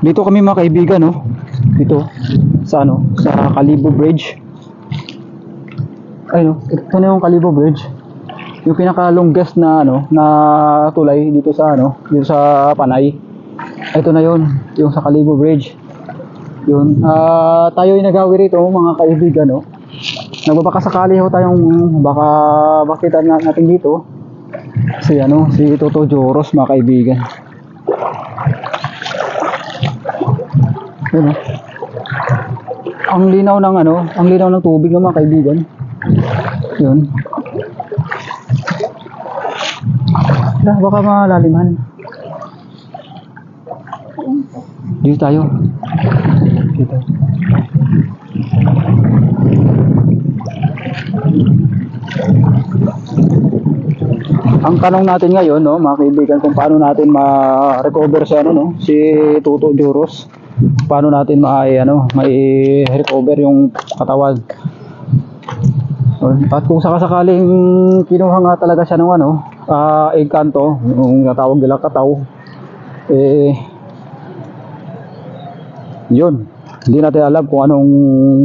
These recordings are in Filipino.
Dito kami mga kaibigan, no? Dito sa sa Kalibo Bridge. Ay no, ito na yung Kalibo Bridge. Yung pinaka longest na na tulay dito sa dito sa Panay. Ito na yon, yung sa Kalibo Bridge. Yun, tayo ay nagawi rito mga kaibigan, no? Nagbabakasakali ho tayong baka makita natin dito si si Toto Joros mga kaibigan. Yun, ang linaw ng ang linaw ng tubig ng mga kaibigan. Yun. Baka malaliman. Dito tayo. Dito. Ang tanong natin ngayon, mga kaibigan, kung paano natin ma-recover si Toto Joros. Paano natin mai-recover yung katawan. At kung sakasakaling kinuha nga talaga siya ng engkanto, yung natawag nila kataw, yun, hindi natin alam kung anong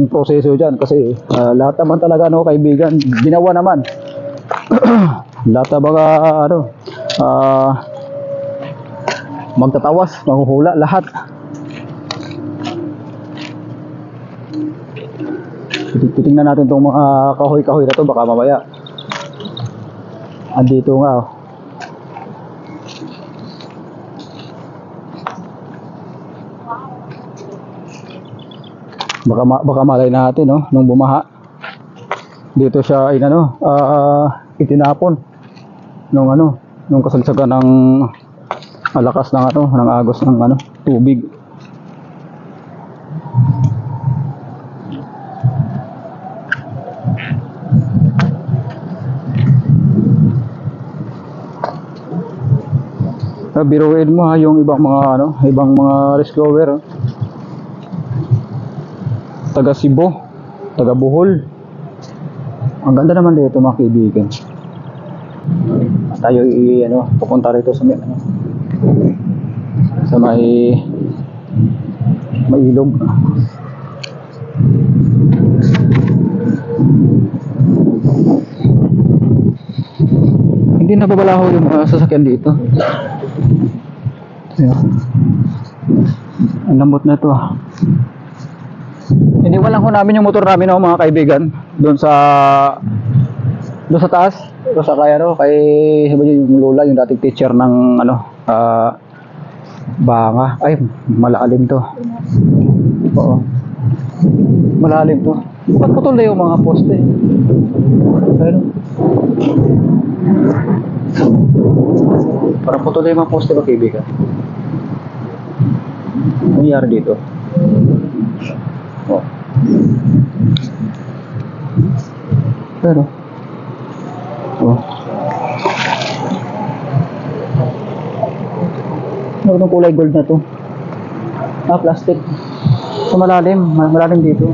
proseso dyan kasi lahat naman talaga kaibigan, ginawa naman. Lahat na baga magtatawas, maghuhula lahat. Titingnan natin itong mga kahoy-kahoy na to, baka mamaya andito nga baka malay natin nung bumaha dito siya itinapon nung kasagsagan ng lakas ng ng agos ng tubig. Biruin mo yung ibang mga rescuer taga Cebu, taga Bohol. Ang ganda naman dito mga kaibigan. Tayo pupunta rito sa may ilog. Hindi nababalaho yung mga sasakyan dito. Ang lambot na ito. Iniwalan ko namin yung motor namin mga kaibigan doon sa taas, doon sa kay yung lola, yung dating teacher ng Banga. Ay, malalim to. Oo. Malalim to. Ba't putol na yung mga poste? Ayun. Parang putol na yung mga poste mga kaibigan. Ano nangyari dito? Oh. Pero ano kulay gold na to? Plastic. So malalim dito.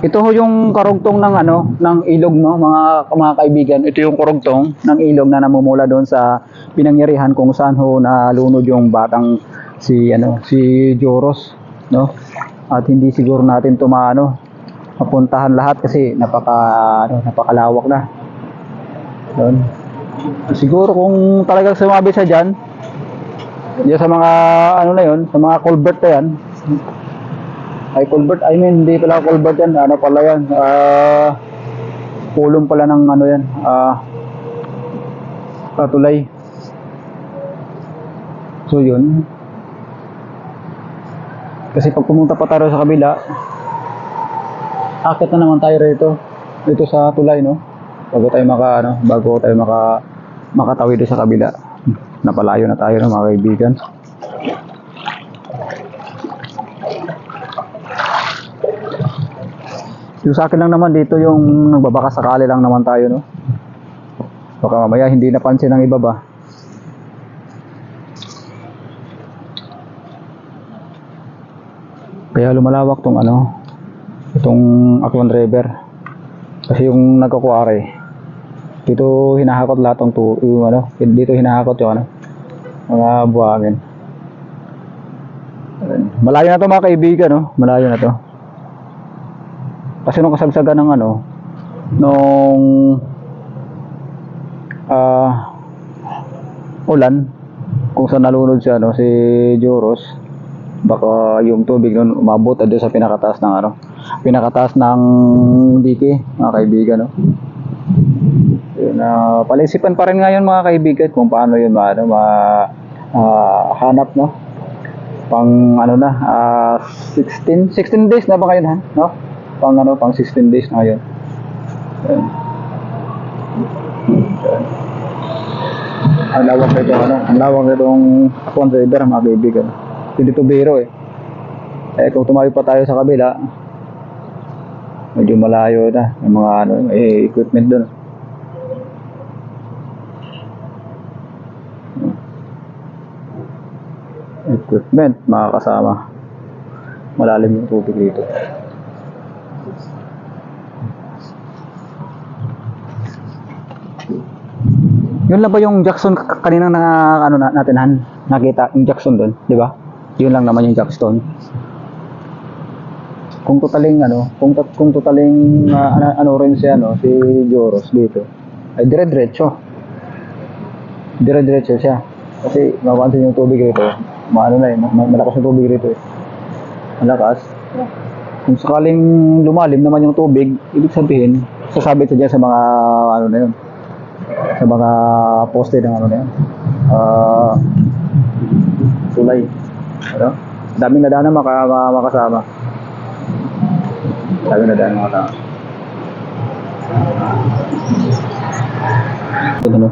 Ito ho yung karugtong ng ilog mga kaibigan. Ito yung karugtong ng ilog na namumula doon sa pinangyarihan kung saan ho nalunod yung batang si Joros, At hindi siguro natin mapuntahan lahat kasi napakalawak na. Doon. Siguro kung talagang sumabi siya diyan sa mga sa mga culvert na yan. Ay culvert, hindi pala culvert yan, pala yan, pulong pala ng yan, tulay. So yun, kasi pag pumunta pa tayo sa kabila, akit na naman tayo dito sa tulay, bago tayo makatawid sa kabila. Napalayo na tayo mga kaibigan. Yung sa akin lang naman dito yung nagbabaka sakali lang naman tayo, baka mamaya hindi napansin ng iba ba. Kaya lumalawak itong Aklan River kasi yung nagkukuwari Dito hinahakot lahat ng yung ano, dito hinahakot yung ano, mga buhangin. Malayo na to mga kaibigan, no? Malayo na to. Kasi nung kasagsagan ng ano, nung ulan, kung saan nalunod si ano, si Joros, baka yung tubig nun umabot doon sa pinakataas ng ano, pinakataas ng dike, mga kaibigan, no? Yun, palisipan pa rin ngayon mga kaibigan kung paano yun hanap, no? Pang ano na, 16 days na ba ngayon, ha? No? Pang 16 days na ngayon. Yun. Yun. Ang lawak nito, ano? Ang lawak nitong Aquan River, mga kaibigan. Hindi to biro eh. Kung tumayo pa tayo sa kabila, medyo malayo na yung mga ano, equipment doon. Equipment, mga kasama. Malalim yung tubig dito. Yun lang ba yung Jackson kanina na ano natin nakita yung Jackson doon, di ba? Yun lang naman yung Jackson. Kung totaling ano, kung totaling ano rin si ano, si Joros dito, ay dire-diretso. Dire-diretso siya. Kasi mapansin yung tubig rito, malakas yung tubig rito eh. Malakas. Kung sakaling lumalim naman yung tubig, ibig sabihin, sasabit siya dyan sa mga ano na yun, sa mga poste ng ano na yan, tulay, ano? Daming nadaan na makasama. Daming nadaan na makasama. Ano?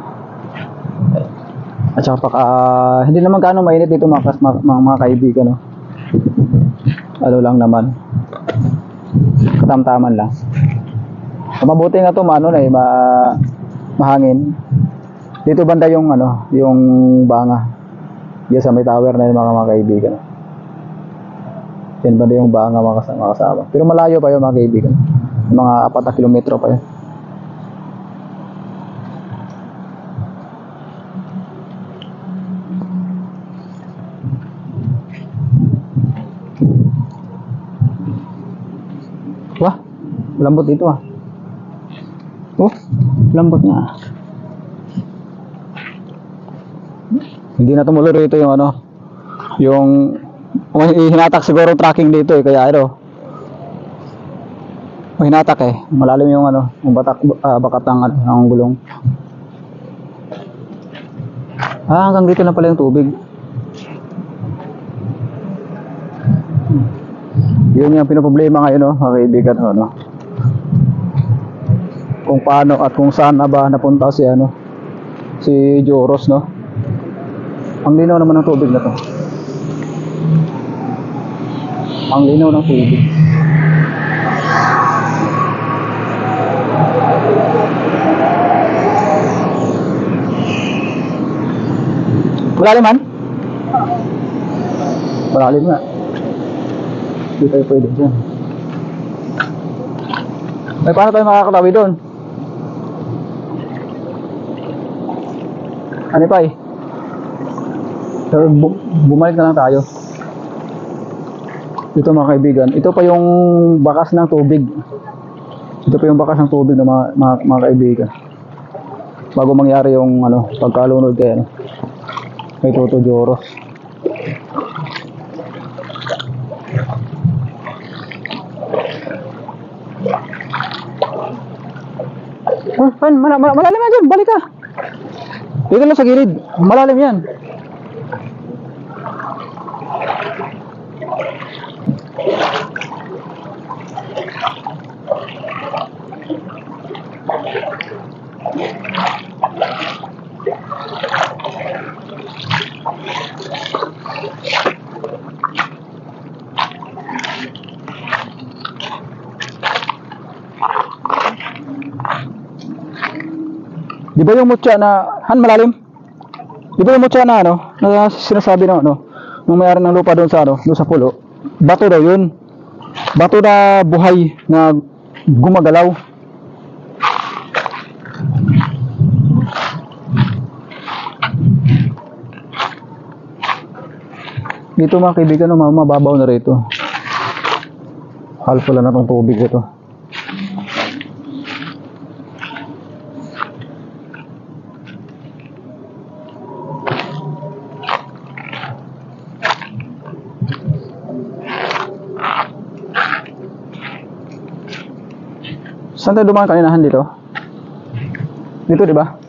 At saka hindi naman gaano mainit dito mga kaibigan, no? Ano lang naman, katamtaman lang. Mabuti nga to mahangin. Dito banda yung ano, yung banga. Diyan sa may tower na yun mga kaibigan. Yan banda yung banga mga kasama. Pero malayo pa yun mga kaibigan. Mga 4 na kilometro pa yun. Wah, lambot dito ah. Oh, lambot nga. Hindi na tumuloy rito yung ano, yung hinatak siguro tracking dito eh, kaya ano, hinatak eh, malalim yung ano, yung bakat ng gulong. Hanggang dito na pala yung tubig. Yun yung pinoproblema ngayon, no, mga kaibigan, no? Kung paano at kung saan na ba napunta si ano, si Joros, no? Ang linaw naman ng tubig na to. Ang linaw ng tubig. Malalim man? Malalim nga. Hindi tayo pwede dyan. Ay, paano tayo makakatawi doon? Ano pa eh? Pero bumalik na lang tayo. Ito mga kaibigan, ito pa yung bakas ng tubig. Ito pa yung bakas ng tubig ng mga kaibigan. Bago mangyari yung ano, pagkalunod kay ano, kay Toto Joros. Malalim yan dyan, balik ka. Dito lang sa gilid, malalim yan. Di ba yung mutya na, malalim? Di ba yung mutya na ano, na sinasabi ng ano, nung mayari ng lupa doon sa ano, doon sa pulo, bato daw yun. Bato na buhay na gumagalaw. Dito mga kaibigan, no, mababaw na rito. Halos wala na tong tubig ito. Saan tayo dumaan kaninahan dito? Dito, di ba?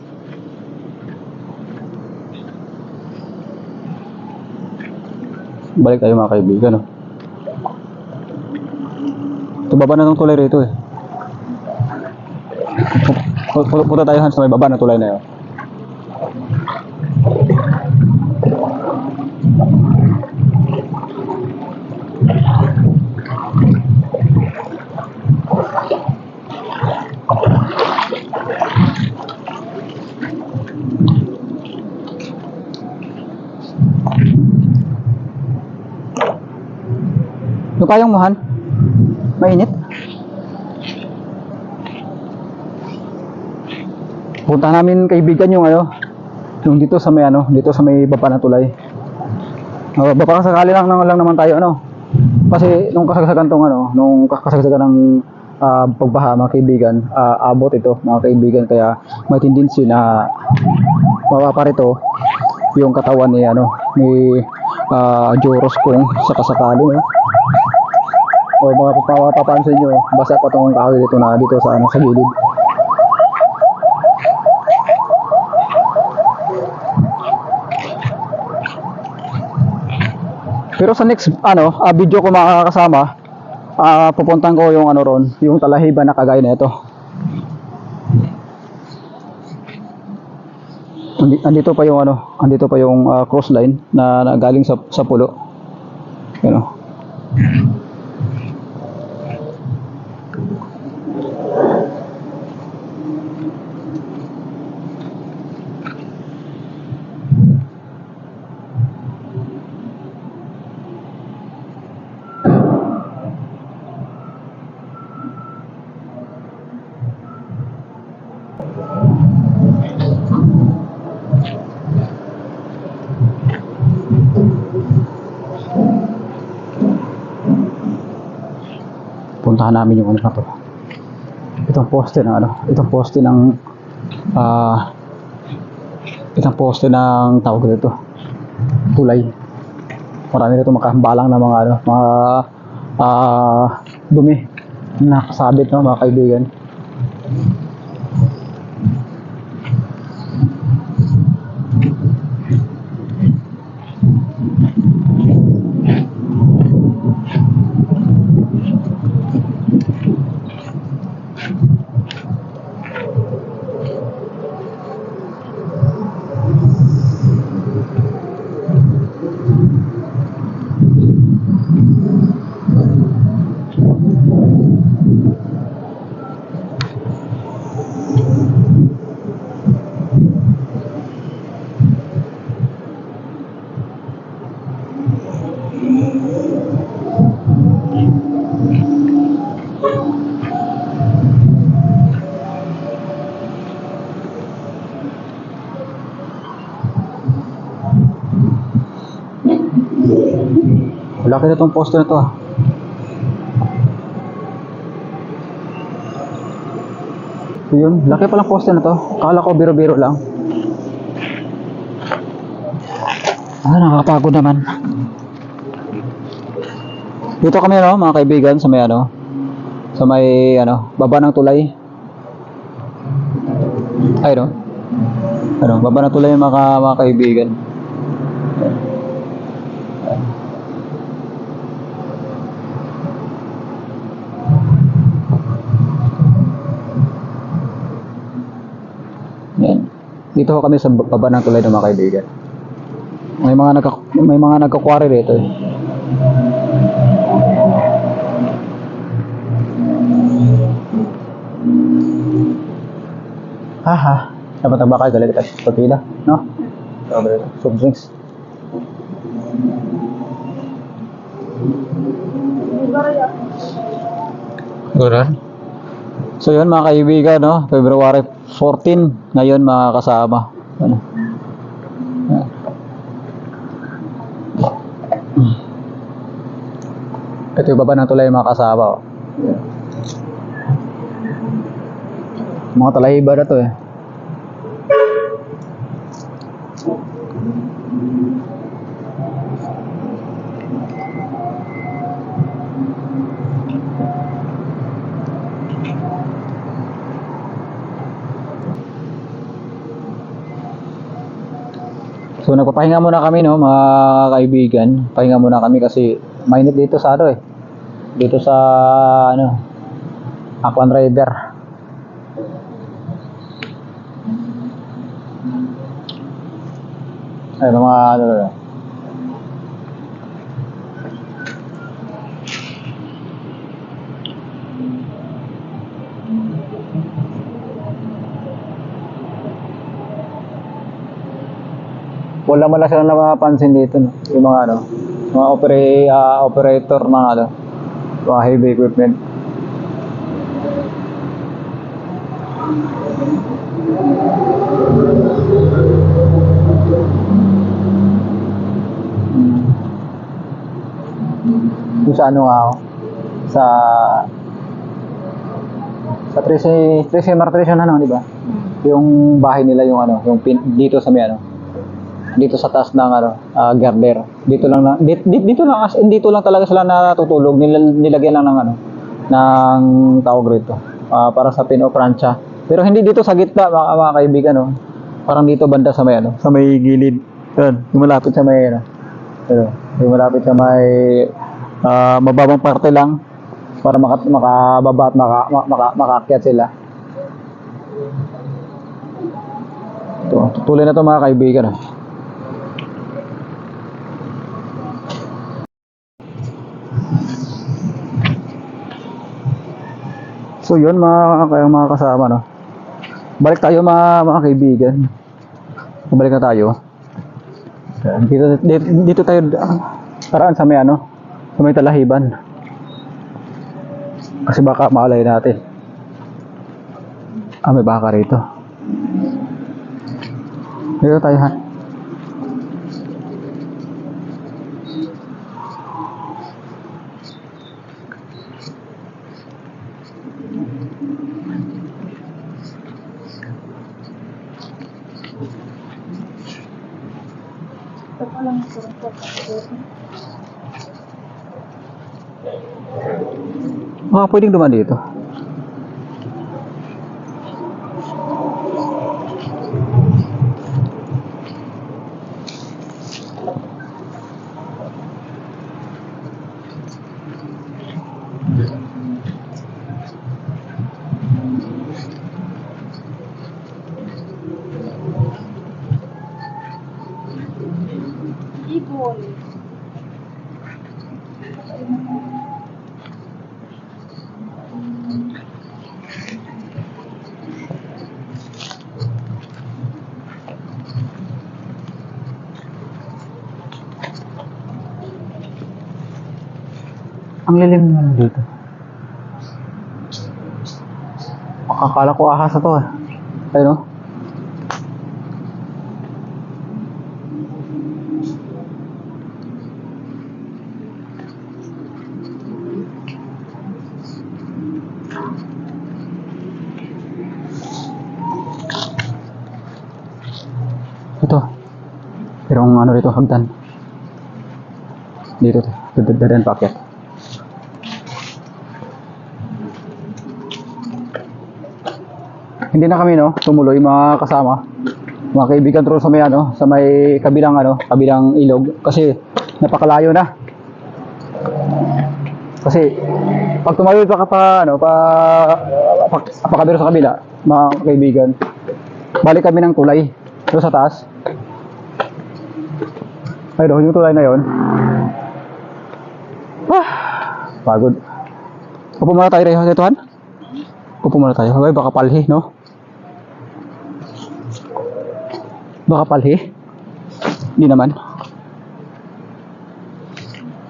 Balik tayo mga kaibigan, no? Baba na ng tulay rito eh. Punta tayo sa may baba ng tulay na yun. Yung kayang muhan? Mainit? Punta namin kaibigan yung yung dito sa may dito sa may baba ng tulay. Baka sakali lang naman tayo Kasi nung kasagsagan nung kasagsagan ng pagbaha mga kaibigan, abot ito mga kaibigan, kaya may tendency na mapaparito yung katawan ni ni Joros kung sakasakali o mga papansin nyo, basa pa tong kahoy dito dito sa sa gilid. Pero sa next video ko makakasama, pupuntahan ko yung ron, yung Talahiban na kagaya nito. Andito pa yung cross line na galing sa pulo. Puntahan namin yung na to. Itong poste ng tawag dito, tulay. Marami dito makahambalang na mga dumi na nakasabit mga kaibigan. Laki na itong poste na to Yun, laki palang poste na to. Akala ko biro-biro lang. Nakakapagod naman. Dito kami mga kaibigan sa may sa may baba ng tulay. Ay baba ng tulay mga kaibigan. Dito kami sa baba ng tulay ng mga kaibigan. May mga nagka-quarry dito eh. Dapat ang bakal galit kita pagpila, no? Soft drinks. Guran. So yun mga kaibigan, February 14 ngayon mga kasama. Ito yung baba ng tulay mga kasama. Oh. Mga talahiba na to eh. So nagpapahinga muna kami no mga kaibigan. Pahinga muna kami kasi mainit dito sa ano eh. Dito sa ano Aklan River. Ay mga ano. Wala man lang silang napapansin dito no. Yung mga ano, mga operator mga ano, mga heavy equipment. Yung sa ano nga ako, sa Trece Martirian ano, di ba? Yung bahay nila yung ano, yung dito sa may ano, dito sa taas ng ano, girder. Dito lang dito lang dito lang talaga sila natutulog. Nilagyan lang ng ano, ng tawag rito. Para sa pin o prancha. Pero hindi dito sa gitna mga kaibigan no. Parang dito banda sa may ano, sa may gilid. Yan, yung malapit sa may ano. Pero, yung malapit sa may mababang parte lang para makababa at makaakyat sila. Ito, tuloy na to mga kaibigan. So yun mga kasama no. Balik tayo mga kaibigan. Balik na tayo. Dito tayo paraan sa may ano, sa may talahiban. Kasi baka maalay natin. May baka rito. Dito tayo ha. Pwedeng dumaan dito. Ang lilim naman dito. Akala ko ahas na to eh. Ayun o. Ito. Pero ang ano rito, hagdan. Dito, dadan paakyat. Hindi na kami no, tumuloy mga kasama. Mga kaibigan true sa may ano, sa may kabilang ano, kabilang ilog kasi napakalayo na. Kasi pag tumayo pa kabiro sa kabila, mga kaibigan. Balik kami ng tulay doon sa taas. Ay doon yung tulay na yon. Pagod. Upo muna tayo rin, Tuhan. Upo muna tayo. Ay, baka palhi, no? Baka palhi? Hindi naman.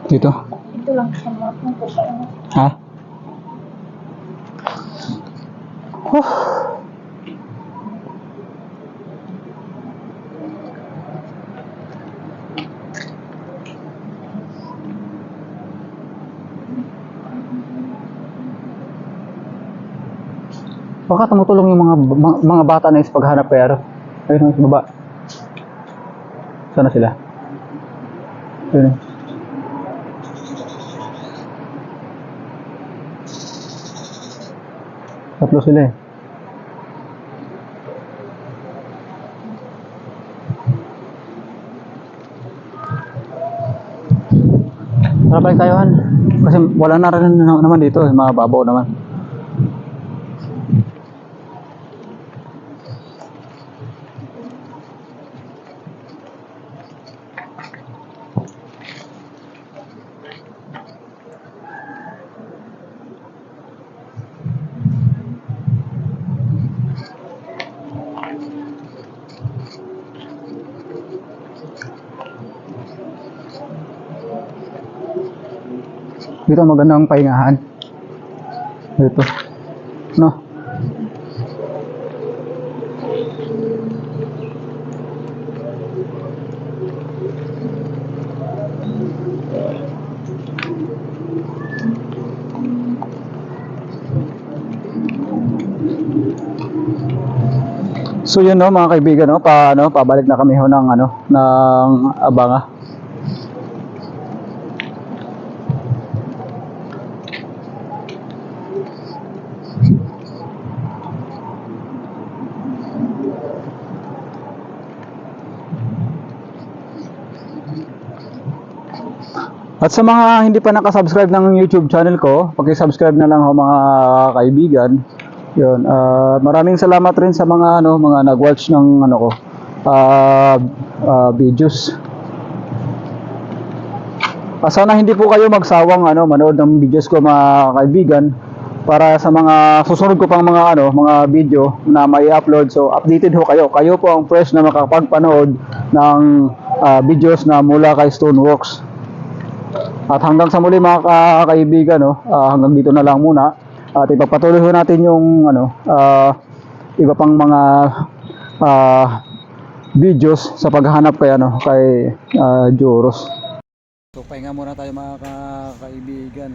Dito. Ito lang sa mga kung Ha? Baka tumutulong yung mga bata na sa paghanap kay Aro. Ayun, sa baba. Sana sila? Ayun. Tatlo sila eh. Tara balik tayo Han. Kasi wala na rin naman dito, mga babaw naman. Dito magandang pahingahan. Dito. No? So yun no mga kaibigan no, pabalik na kami ho ng Abanga. At sa mga hindi pa nakasubscribe ng YouTube channel ko, paki-subscribe na lang ho mga kaibigan. Yun, maraming salamat rin sa mga mga nag-watch ng videos. Sana hindi po kayo magsawang manood ng videos ko mga kaibigan para sa mga susunod ko pang mga video na may upload. So updated ho kayo. Kayo po ang fresh na makakapagpanood ng videos na mula kay Stoneworks. At hanggang sa muli mga kaibigan hanggang dito na lang muna. At ipagpatuloy ho natin yung iba pang mga videos sa paghahanap kay Joros. So pahinga muna tayo mga kaibigan.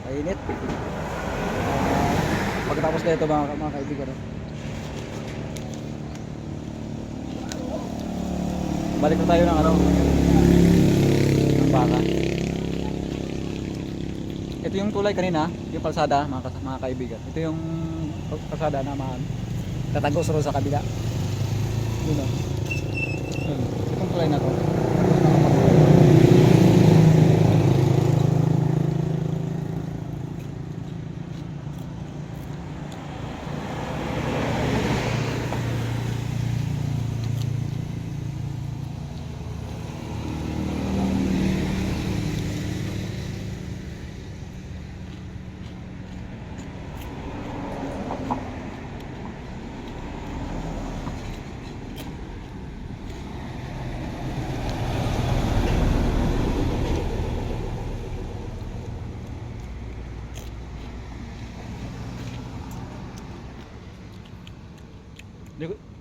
Mainit. Pagkatapos na ito mga kaibigan. Balik na tayo ng baka. Ito yung tulay kanina, yung kalsada mga kaibigan. Ito yung kalsada na tatagos ro sa kabila. Yun o. Itong tulay na to.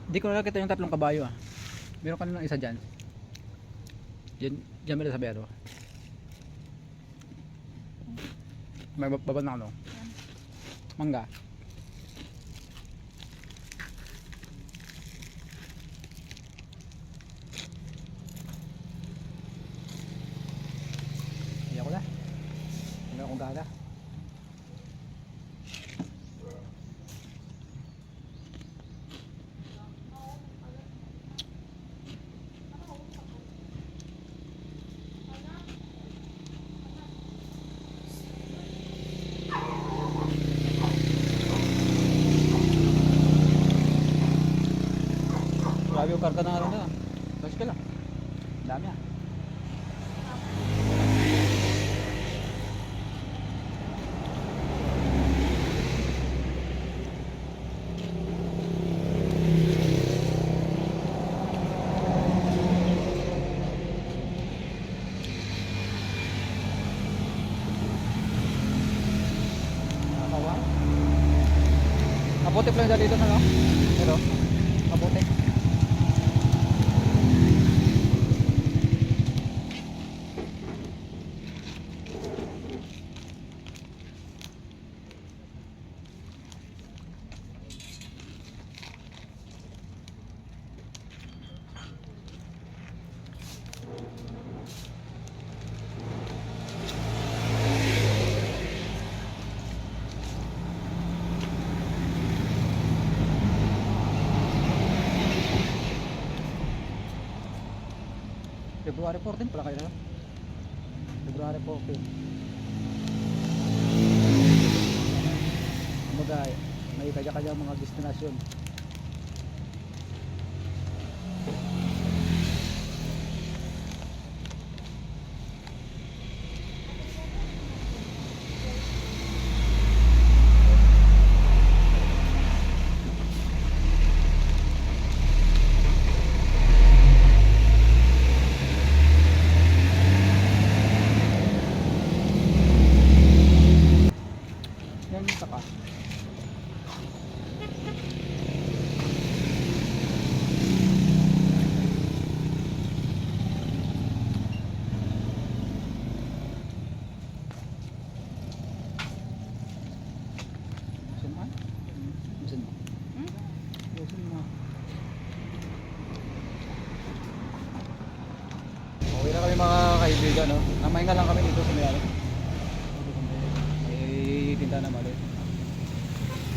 Di ko nakita yung tatlong kabayo Meron kanina isa dyan. Diyan meron sa bero. May babad na mangga. Iya ko na. Meron akong gala. Grabe yung karga ng na. Tapos ka lang. Dami Kapote lang dito Pero kapote. February 14 pala kayo na. February 14. Kumbaga, may kanya-kanyang mga destinasyon. Yan yung saka. Suman? Suman mo. Suman mo. Okay na kami mga kaibigan, no? Namahinga lang kami dito sa may may tinda na malo.